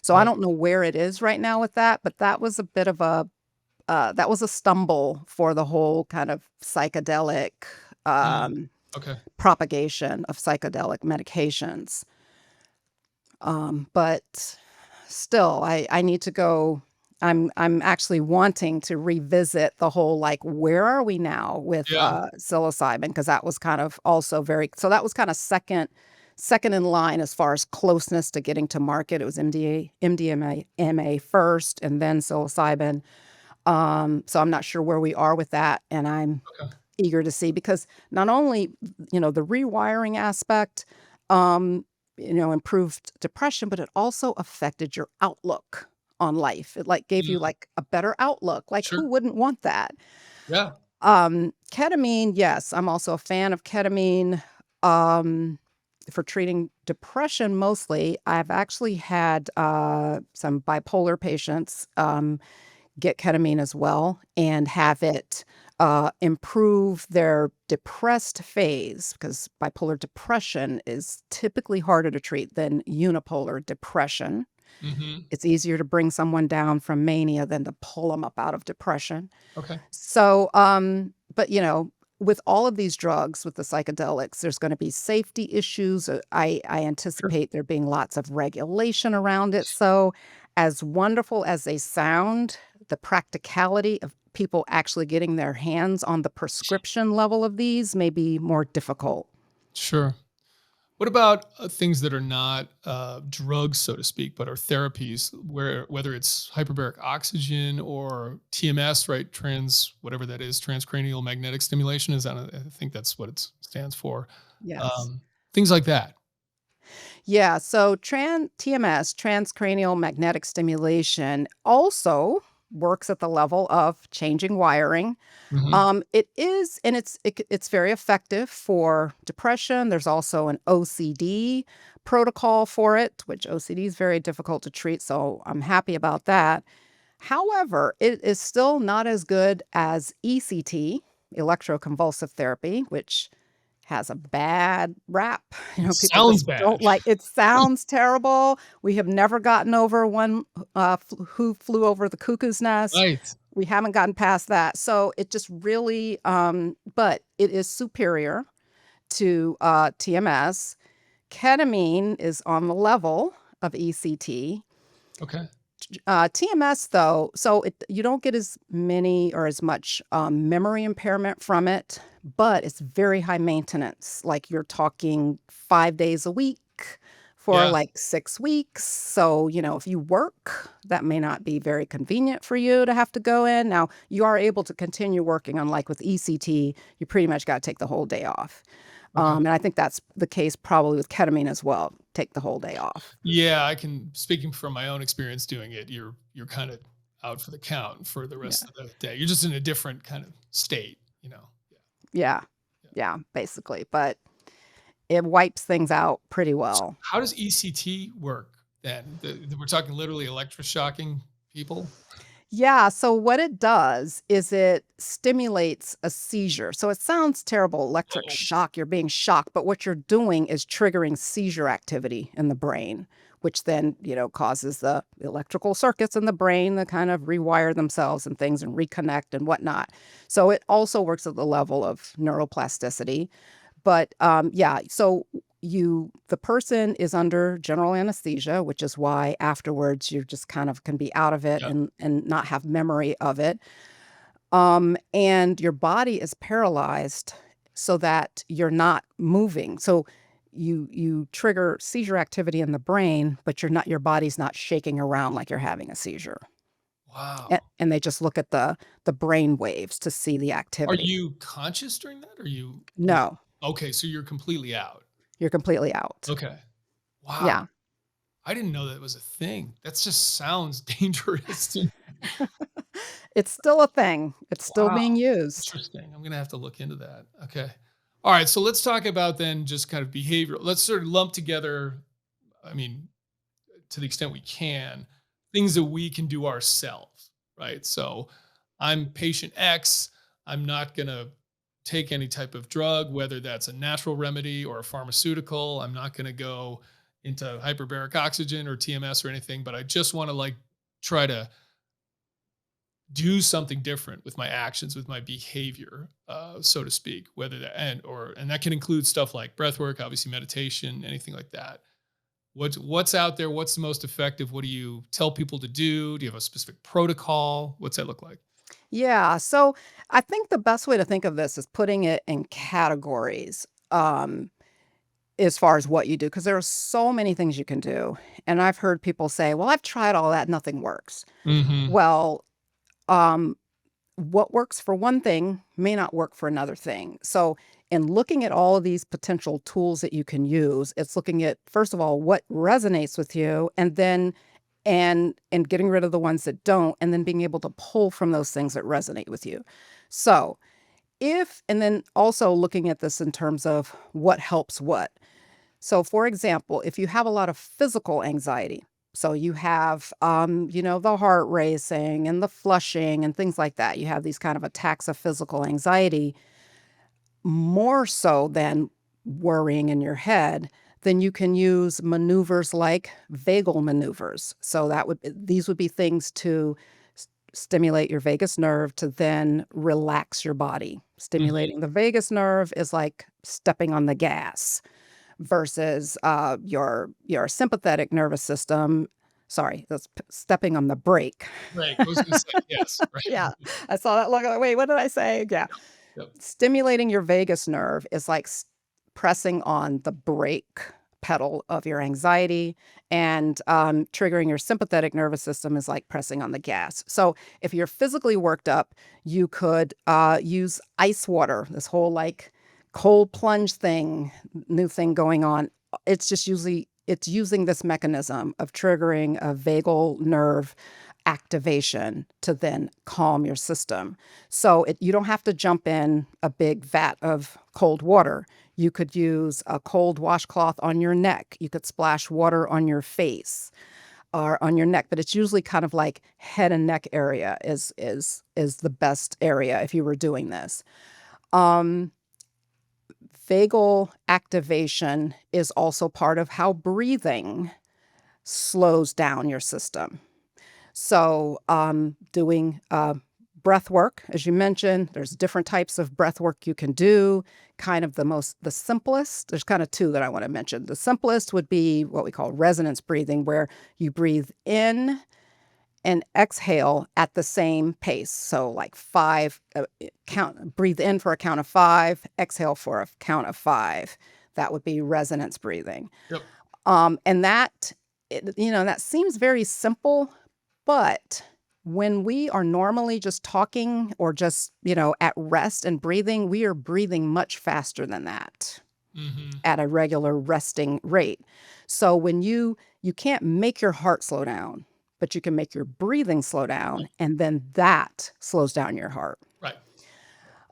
So I Right. don't know where it is right now with that, but that was a bit of a that was a stumble for the whole kind of psychedelic, Mm. um, Okay. propagation of psychedelic medications. But still, I need to go. I'm actually wanting to revisit the whole, like, where are we now with, Yeah. psilocybin? Because that was kind of also very, so that was kinda second in line as far as closeness to getting to market. It was MDMA first and then psilocybin. So I'm not sure where we are with that, and I'm Okay. eager to see because not only, the rewiring aspect, um, improved depression, but it also affected your outlook on life. It, like, gave you, Mm. like, a better outlook. Like, Sure. who wouldn't want that? Yeah. Ketamine, yes, I'm also a fan of ketamine, um, for treating depression mostly. I've actually had, some bipolar patients, get ketamine as well and Okay. have it, improve their depressed phase because bipolar depression is typically harder to treat than unipolar depression. Hmm. It's easier to bring someone down from mania than to pull them up out of depression. Okay. So, but with all of these drugs, with the psychedelics, there's going to be safety issues. I Sure. anticipate there being lots of regulation around it. So, as wonderful as they sound, the practicality of people actually getting their hands on the prescription level of these may be more difficult. Sure. What about things that are not drugs, so to speak, but are therapies, where whether it's hyperbaric oxygen or TMS, right? Whatever that is, transcranial magnetic stimulation. Is that? I think that's what it stands for. Yes. Um, Things like that. Yeah, so TMS, transcranial magnetic stimulation, also works at the level of changing wiring. Hmm. It is, and it's very effective for depression. There's also an OCD protocol for it, which OCD is very difficult to treat, so I'm happy about that. However, it is still not as good as ECT, electroconvulsive therapy, which has a bad rap. It People sounds just bad. don't like it. Sounds terrible. We have never gotten over one, who flew over the cuckoo's nest. Right. We haven't gotten past that. So it just really, but it is superior to, TMS. Ketamine is on the level of ECT. Okay. TMS though, so you don't get as many or as much, memory impairment from it, but it's very high maintenance. Like, you're talking 5 days a week for, Yeah. like, 6 weeks. So, if you work, that may not be very convenient for you to have to go in. Now, you are able to continue working, unlike with ECT, you pretty much gotta take the whole day off. Okay. And I think that's the case probably with ketamine as well, take the whole day off. Yeah, I can. Speaking from my own experience doing it, you're kind of out for the count for the Yeah. rest of the day. You're just in a different kind of state. Yeah. Yeah. Yeah. Yeah, basically, but it wipes things out pretty So well. how does ECT work then? We're talking literally electroshocking people? Yeah, so what it does is it stimulates a seizure. So it sounds terrible, electric Uh-oh. shock, you're being shocked, but what you're doing is triggering seizure activity in the brain, which then, causes the electrical circuits in the brain to kind of rewire themselves and things and reconnect and whatnot. So it also works at the level of neuroplasticity. But, yeah, so the person is under general anesthesia, which is why afterwards you just kind of can be out of it Yeah. and not have memory of it. And your body is paralyzed so that you're not moving. So you trigger seizure activity in the brain, but your body's not shaking around like you're having a seizure. Wow. And they just look at the brain waves to see the Are activity. you conscious during that? Or you No, okay, so you're completely out. you're completely out. Okay. Wow. Yeah. I didn't know that was a thing. That just sounds dangerous to me. It's still a thing. It's still Wow. being used. Interesting. I'm gonna have to look into that. Okay. All right. So let's talk about then just kind of behavioral. Let's sort of lump together, I mean, to the extent we can, things that we can do ourselves, right? So I'm patient X. I'm not gonna take any type of drug, whether that's a natural remedy or a pharmaceutical. I'm not gonna go into hyperbaric oxygen or TMS or anything, but I just want to like try to do something different with my actions, with my behavior, so to speak. Whether that and that can include stuff like breath work, obviously meditation, anything like that. What's out there? What's the most effective? What do you tell people to do? Do you have a specific protocol? What's that look like? Yeah, so I think the best way to think of this is putting it in categories, as far as what you do, because there are so many things you can do, and I've heard people say, "Well, I've tried all that, nothing works." Hmm. Well, um, what works for one thing may not work for another thing. So, in looking at all of these potential tools that you can use, it's looking at, first of all, what resonates with you, and then and getting rid of the ones that don't, and then being able to pull from those things that resonate with you. So, if and then also looking at this in terms of what helps what. So, for example, if you have a lot of physical anxiety, so you have, the heart racing and the flushing and things like that. You have these kind of attacks of physical anxiety, more so than worrying in your head. Then you can use maneuvers like vagal maneuvers. So these would be things to stimulate your vagus nerve to then relax your body. Hmm. Stimulating the vagus nerve is like stepping on the gas versus your sympathetic nervous system. Sorry, that's stepping on the brake. Right. I was going to say yes. Right. Yeah, I saw that look. Wait, what did I say? Yeah, Yep. stimulating your vagus nerve is like pressing on the brake pedal of your anxiety, and triggering your sympathetic nervous system is like pressing on the gas. So if you're physically worked up, you could use ice water. This whole like cold plunge thing, new thing going on. It's using this mechanism of triggering a vagal nerve activation to then calm your system. So you don't have to jump in a big vat of cold water. You could use a cold washcloth on your neck. You could splash water on your face or on your neck, but it's usually kind of like head and neck area is the best area if you were doing this. Um, Vagal activation is also part of how breathing slows down your system. So, doing breath work, as you mentioned, there's different types of breath work you can do. Kind of the simplest, there's kind of two that I want to mention. The simplest would be what we call resonance breathing, where you breathe in and exhale at the same pace. So, like five, breathe in for a count of five, exhale for a count of five. That would be resonance breathing. Yep. And that seems very simple, but when we are normally just talking or just, at rest and breathing, we are breathing much faster than that Hmm. at a regular resting rate. So when you can't make your heart slow down, but you can make your breathing slow down, and then that slows down your heart. Right.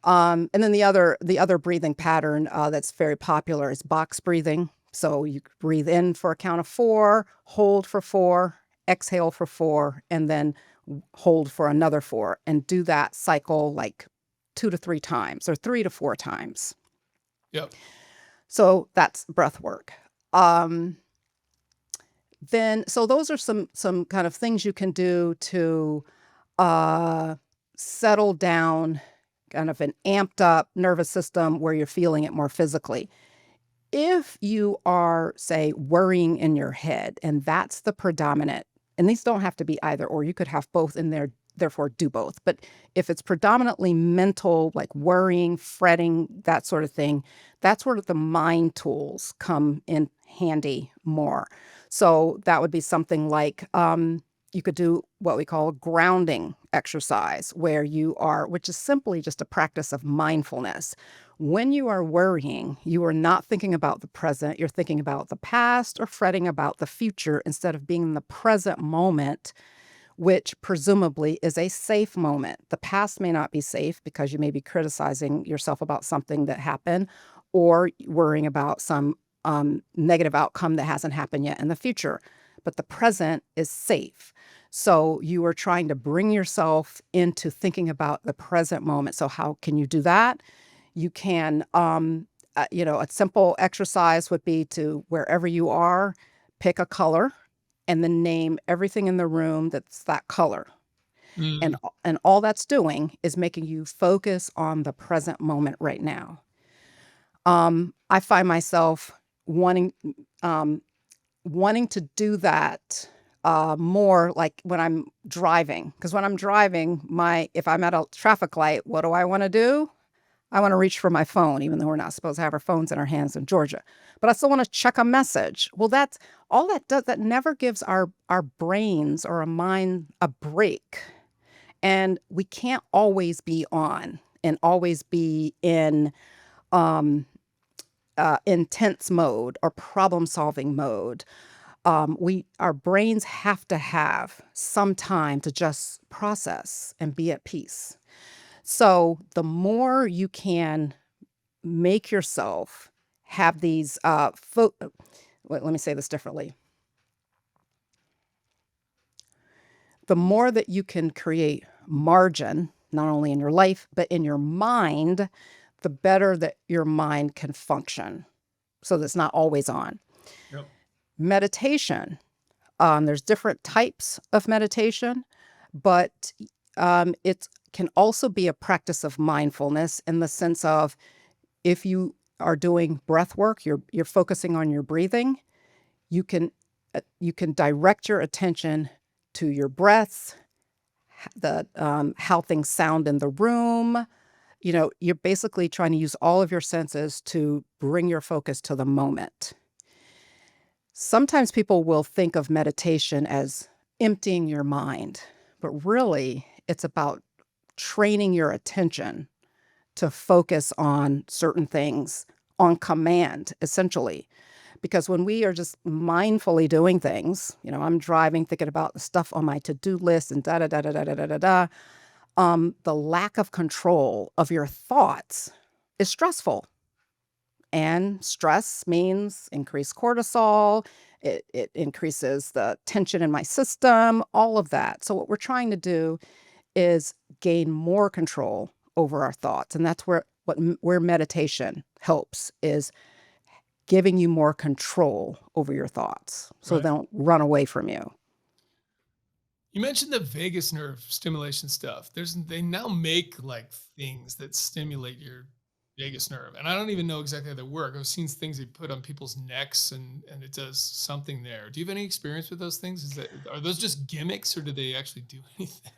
And then the other breathing pattern that's very popular is box breathing. So you breathe in for a count of four, hold for four, exhale for four, and then hold for another four, and do that cycle like 2 to 3 times or 3 to 4 times. Yep. So that's breath work. Um, so those are some kind of things you can do to uh, settle down kind of an amped up nervous system where you're feeling it more physically. If you are, say, worrying in your head, and that's the predominant, and these don't have to be either or, you could have both in there therefore do both. But if it's predominantly mental, like worrying, fretting, that sort of thing, that's where the mind tools come in handy more. So that would be something like you could do what we call a grounding exercise, which is simply just a practice of mindfulness. When you are worrying, you are not thinking about the present, you're thinking about the past or fretting about the future instead of being in the present moment, which presumably is a safe moment. The past may not be safe because you may be criticizing yourself about something that happened or worrying about some negative outcome that hasn't happened yet in the future. But the present is safe. So you are trying to bring yourself into thinking about the present moment. So how can you do that? You can, a simple exercise would be to, wherever you are, pick a color and then name everything in the room that's that color. And, Mm. and all that's doing is making you focus on the present moment right now. I find myself wanting to do that more like when I'm driving. Because when I'm driving, if I'm at a traffic light, what do I want to do? I want to reach for my phone, even though we're not supposed to have our phones in our hands in Georgia. But I still want to check a message. Well, that's all that does. That never gives our brains or a mind a break. And we can't always be on and always be in intense mode or problem-solving mode. Our brains have to have some time to just process and be at peace. So the more you can make yourself have these, let me say this differently. The more that you can create margin, not only in your life, but in your mind, the better that your mind can function. So that's not always on. Yep. Meditation. There's different types of meditation, but it can also be a practice of mindfulness in the sense of if you are doing breath work, you're focusing on your breathing, you can direct your attention to your breaths, how things sound in the room. You're basically trying to use all of your senses to bring your focus to the moment. Sometimes people will think of meditation as emptying your mind, but really it's about training your attention to focus on certain things on command, essentially. Because when we are just mindfully doing things, I'm driving, thinking about the stuff on my to-do list and da-da-da-da-da-da-da-da, the lack of control of your thoughts is stressful. And stress means increased cortisol. It increases the tension in my system, all of that. So what we're trying to do is gain more control over our thoughts. And that's where meditation helps, is giving you more control over your thoughts so Right. they don't run away from you. You mentioned the vagus nerve stimulation stuff. They now make like things that stimulate your vagus nerve, and I don't even know exactly how they work. I've seen things they put on people's necks, and it does something there. Do you have any experience with those things? Are those just gimmicks, or do they actually do anything?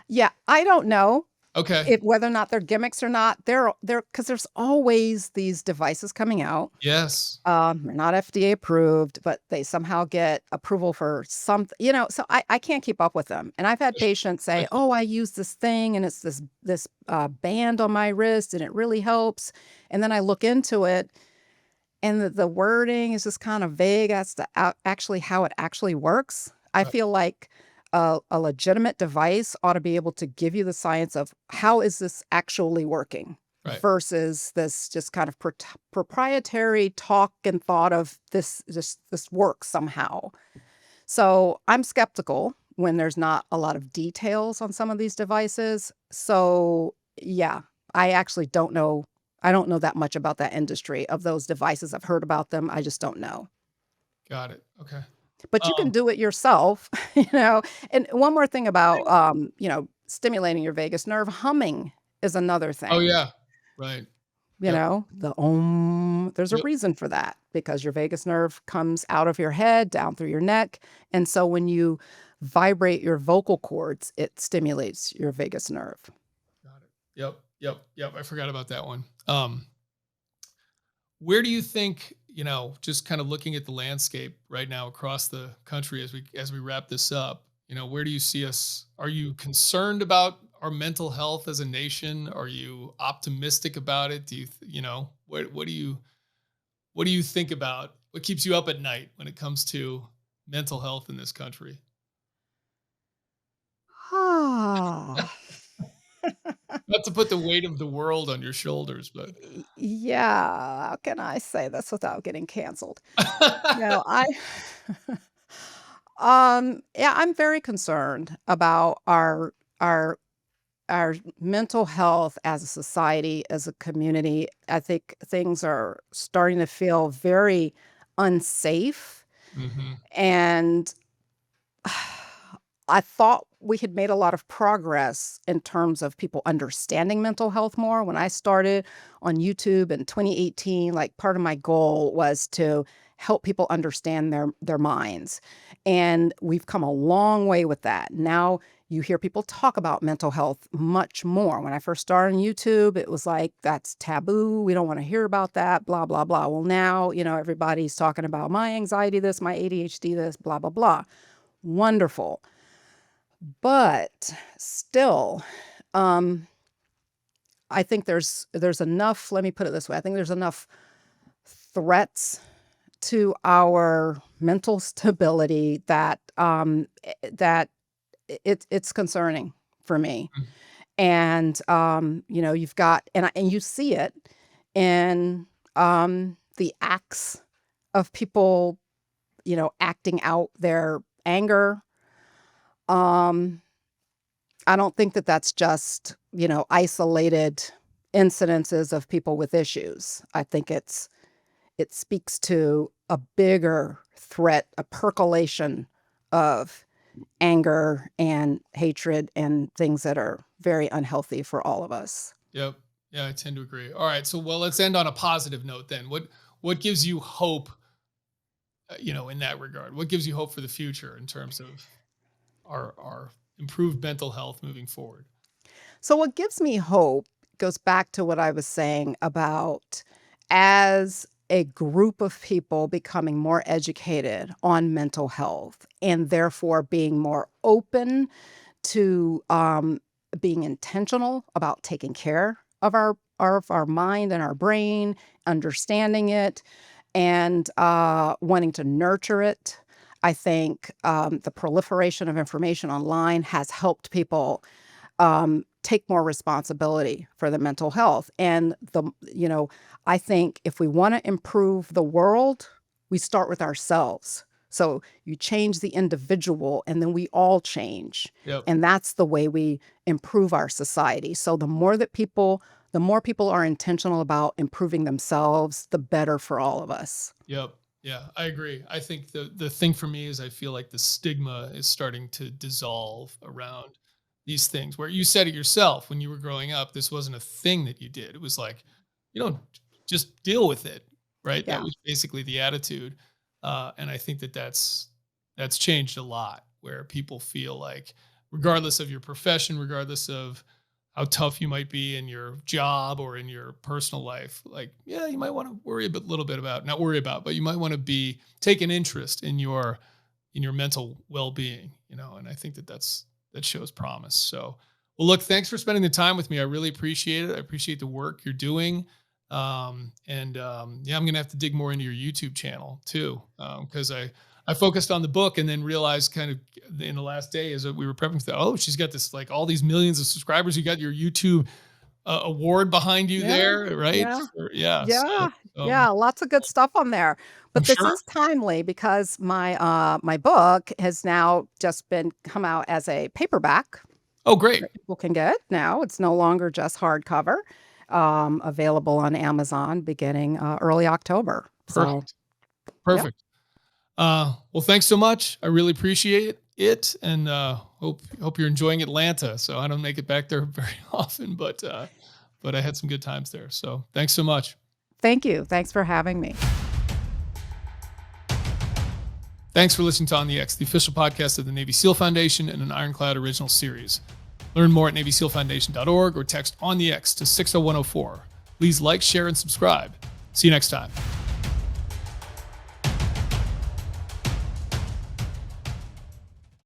Yeah, I don't know Okay. whether or not they're gimmicks or not. They're because there's always these devices coming out. Yes. They're not FDA approved, but they somehow get approval for something, so I can't keep up with them. And I've had patients say, oh, I use this thing and it's this band on my wrist and it really helps. And then I look into it and the wording is just kind of vague as to actually how it actually works. I Right. feel like a legitimate device ought to be able to give you the science of how is this actually working Right. versus this just kind of proprietary talk and thought of this works somehow. So I'm skeptical when there's not a lot of details on some of these devices. So yeah, I actually don't know. I don't know that much about that industry of those devices. I've heard about them. I just don't know. Got it. Okay. But you can do it yourself, And one more thing about, stimulating your vagus nerve, humming is another Oh thing. yeah. Right. Yep. The there's a Yep. reason for that because your vagus nerve comes out of your head, down through your neck. And so when you vibrate your vocal cords, it stimulates your vagus nerve. Got it. Yep. I forgot about that one. Where do you think, just kind of looking at the landscape right now across the country as we wrap this up, where do you see us? Are you concerned about our mental health as a nation? Are you optimistic about it? Do you, what do you think about? What keeps you up at night when it comes to mental health in this country? Ah. Not to put the weight of the world on your shoulders, but Yeah, how can I say this without getting canceled? No, yeah, I'm very concerned about our mental health as a society, as a community. I think things are starting to feel very unsafe, Mhm. and I thought we had made a lot of progress in terms of people understanding mental health more. When I started on YouTube in 2018, like part of my goal was to help people understand their minds. And we've come a long way with that. Now you hear people talk about mental health much more. When I first started on YouTube, it was like that's taboo. We don't want to hear about that, blah, blah, blah. Well, now, everybody's talking about my anxiety, this, my ADHD, this, blah, blah, blah. Wonderful. But still, um, I think there's enough, let me put it this way, I think there's enough threats to our mental stability that it's concerning for me. Mm. And, you've got and you see it in, the acts of people, acting out their anger. Um I don't think that that's just, isolated incidences of people with issues. I think it speaks to a bigger threat, a percolation of anger and hatred and things that are very unhealthy for all of us. Yep. Yeah, I tend to agree. All right. So, well, let's end on a positive note then. What gives you hope, in that regard? What gives you hope for the future in terms of our improved mental health moving forward? So what gives me hope goes back to what I was saying about as a group of people becoming more educated on mental health and therefore being more open to being intentional about taking care of our mind and our brain, understanding it, and wanting to nurture it. I think the proliferation of information online has helped people take more responsibility for the mental health. And I think if we want to improve the world, we start with ourselves. So you change the individual and then we all change. Yep. And that's the way we improve our society. So the more people are intentional about improving themselves, the better for all of us. Yep. Yeah, I agree. I think the thing for me is I feel like the stigma is starting to dissolve around these things where you said it yourself when you were growing up, this wasn't a thing that you did. It was like, you don't just deal with it, right? That Yeah. was basically the attitude. And I think that's changed a lot where people feel like regardless of your profession, regardless of how tough you might be in your job or in your personal life, like, yeah, you might want to worry a little bit about, not worry about, but you might want to take an interest in your mental well-being, and I think that shows promise. So, well, look, thanks for spending the time with me. I really appreciate it. I appreciate the work you're doing. Yeah, I'm going to have to dig more into your YouTube channel too. Cause I focused on the book and then realized kind of in the last day as we were prepping for that, oh, she's got this, like all these millions of subscribers. You got your YouTube award behind you Yeah. there, right? Yeah. Yeah. So, Yeah, yeah, lots of good stuff on there. I'm But this sure. is timely because my book has now just been come out as a paperback Oh, great. that people can get now. It's no longer just hardcover, available on Amazon beginning early October. So, Perfect. yep. Perfect. Well, thanks so much. I really appreciate it, and hope you're enjoying Atlanta. So I don't make it back there very often, but I had some good times there. So thanks so much. Thank you. Thanks for having me. Thanks for listening to On the X, the official podcast of the Navy SEAL Foundation and an Ironclad original series. Learn more at NavySealFoundation.org or text On the X to 60104. Please like, share, and subscribe. See you next time.